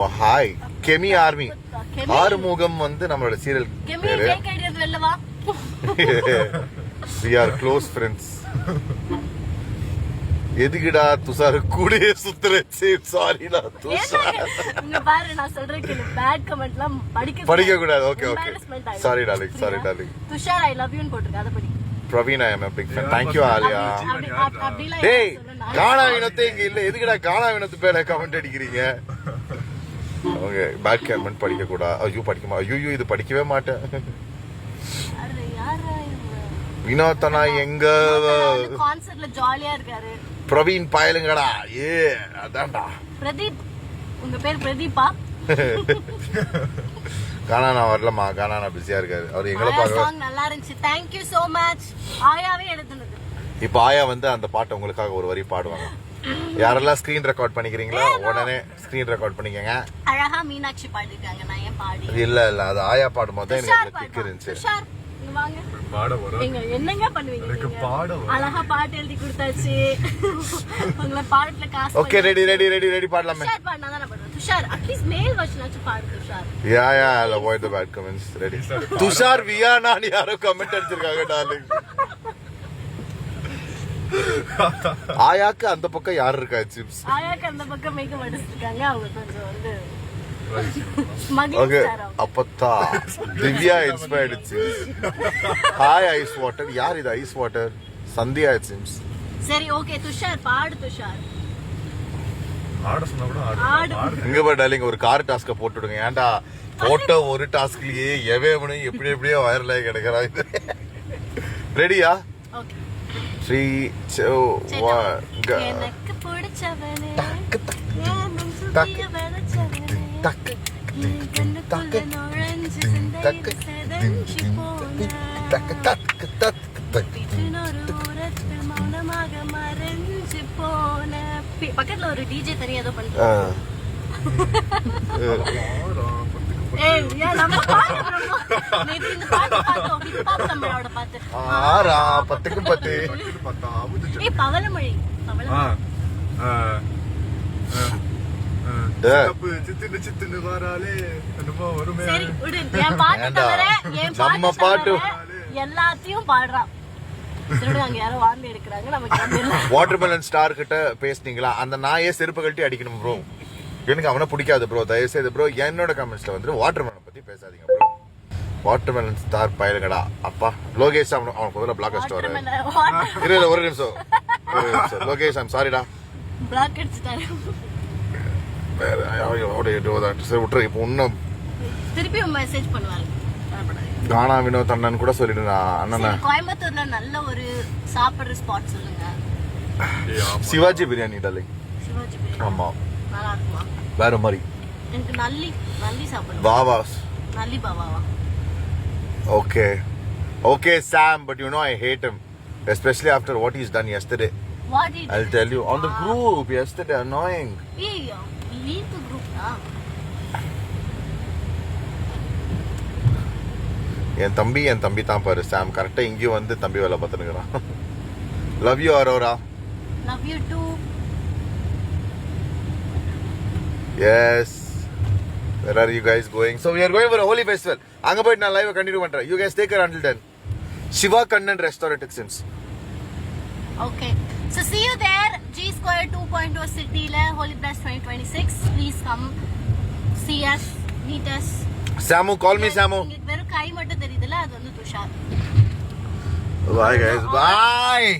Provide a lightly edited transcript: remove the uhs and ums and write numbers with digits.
Hi கெமி army Arumugam வந்து நம்மளோட serial பேரு. We are close friends. எதுக்குடா துஷார் கூடயே சுத்துறச்சு? சாரிடா துஷார். இங்க பாரு நான் சொல்றேன் பேட் கமெண்ட்லாம் படிக்க கூடாது. Okay okay sorry darling Tushar I love you னு போட்டுருக்க அத படி. பிரவீன் ஐ அம் a big fan. Thank you Alia. டேய் காணா வினோத்தே இங்க இல்ல. எதுக்குடா காணா வினோத்து பேர கமெண்ட் அடிக்கிறீங்க? ஓகே பேட் கமெண்ட் படிக்க கூடாது. ஐயோ இது படிக்கவே மாட்டேன். அரே யாரா வினோத்தனா எங்க கான்சர்ட்ல ஜாலியா இருக்காரு. பிரவீன் பாயலுங்கடா. ஏ அதான்டா. பிரதீப் உங்க பேர் பிரதீப்பா? காணா வரலமா. காணா பிஸியா இருக்காரு. அவர் எங்களை பாக்க சாங் நல்லா இருந்துச்சு. Thank you so much. ஆயாவே எழுதுனது. இப்ப ஆயா வந்து அந்த பாட்டு உங்களுக்காக ஒரு வரி பாடுவாங்க. யாரெல்லாம் ஸ்கிரீன் ரெக்கார்ட் பண்ணிக்கிறீங்களோ உடனே ஸ்கிரீன் ரெக்கார்ட் பண்ணிக்கங்க. அழகா மீனாட்சி பாடிருக்காங்க. நான் ஏன் பாடி இல்ல அது ஆயா பாடும்போது எனக்கு கிக் இருந்துச்சு. இங்க வாங்க பாட வர. நீங்க என்னங்க பண்ணுவீங்க? எனக்கு பாட வர. அழகா பாட்டு எழுதி கொடுத்தாச்சு. உங்கள பாட்டுல காசு. ஓகே ரெடி பாடலாமே. துஷார் பாடுனா தான் பாடுறேன். துஷார் அட்லீஸ்ட் மேல் வெர்ஷன் ஆச்சு பாடு Tushar. Yeah I'll avoid the bad comments. Ready Tushar வியானா யாரோ கமெண்ட் அடிச்சிருக்காங்க டார்லிங். ஆயாக்கு அந்த பக்கம் யார் இருக்கா? சிப்ஸ் ஆயாக்கு அந்த பக்கம் மேக்கப் அடிச்சிருக்காங்க. அவங்க கொஞ்சம் வந்து ஓகே அப்பத்தா Divya inspired chips. Hi ice water. யார் இது ஐஸ் வாட்டர்? சந்தியா சிப்ஸ். சரி ஓகே துஷார் பாடு. துஷார் ஆட சொன்னா கூட ஆடு. இங்க பா டார்லிங் ஒரு கார் டாஸ்க போட்டுடுங்க. ஏன்டா போட்ட ஒரு டாஸ்க்லயே எவனு எப்படியே வைரல் ஆகி கிடக்குறாங்க. ரெடியா? Okay 3 2 1 go. எனக்கு பிடிச்சவனே டக்கு டக்கு டக்கு டக்கு டக்கு டக்கு டக்கு மௌனமாக மறைஞ்சு போன. பக்கத்துல ஒரு டிஜே தனியா ஏதோ பண்றாங்க. பவளமொழி நம்ம பாட்டு எல்லாத்தையும் பாடுறான். வாட்டர்மெலன் ஸ்டார் கிட்ட பேசுனீங்களா? அந்த நாயே செருப்பு கழட்டி அடிக்கணும் ப்ரோ. எனக்கு அவனை பிடிக்காது ப்ரோ. தயவு செய்து ப்ரோ என்னோட கமெண்ட்ஸ்ல வந்து வாட்டர்மெலன் பத்தி பேசாதீங்க ப்ரோ. Watermelon star பயலுங்கடா. அப்பா லோகேஷ் அவன் முதல்ல பிளாக் அடிச்சிட்டு வர. ஒரு நிமிஷம் லோகேஷ் ஐம் சாரிடா. பிளாக் அடிச்சிட்டாரு. விட்டுரு. இப்போ இன்னும் திருப்பி மெசேஜ் பண்ணுவாங்க. கானா வினோத் அண்ணன் கூட சொல்லிடுங்க. அண்ணா கோயம்புத்தூர்ல நல்ல ஒரு சாப்பிடுற ஸ்பாட் சொல்லுங்க. சிவாஜி பிரியாணி டார்லிங். சிவாஜி பிரியாணி ஆமா நல்லா இருக்குமா? வேற மாதிரி. எனக்கு நல்லி சாப்பிடுங்க. வாவாஸ் நல்லி பாவாவா? Okay Sam, but you know I hate him, especially after what he's done yesterday. What did I'll tell you on the group yesterday. Annoying. leave the group na. என் தம்பி தான் பாரு சாம். கரெக்டா இங்கேயும் வந்து தம்பி வேலை பார்த்துனுக்குறான். Love you Aurora. Love you too. Yes. Where are you guys going? So we are going for a holy festival. அங்க போயிட்டு நான் லைவ் கண்டினியூ பண்றேன். You guys take care until then. Shiva Kannan restaurant it seems. Okay. So see you there. G Square 2.0 City la Holy Blast 2026. Please come see us, meet us. Samu, call me Samu. வெறும் கை மட்டும் தெரியுதுல அது வந்து Tushar. Bye guys. Bye.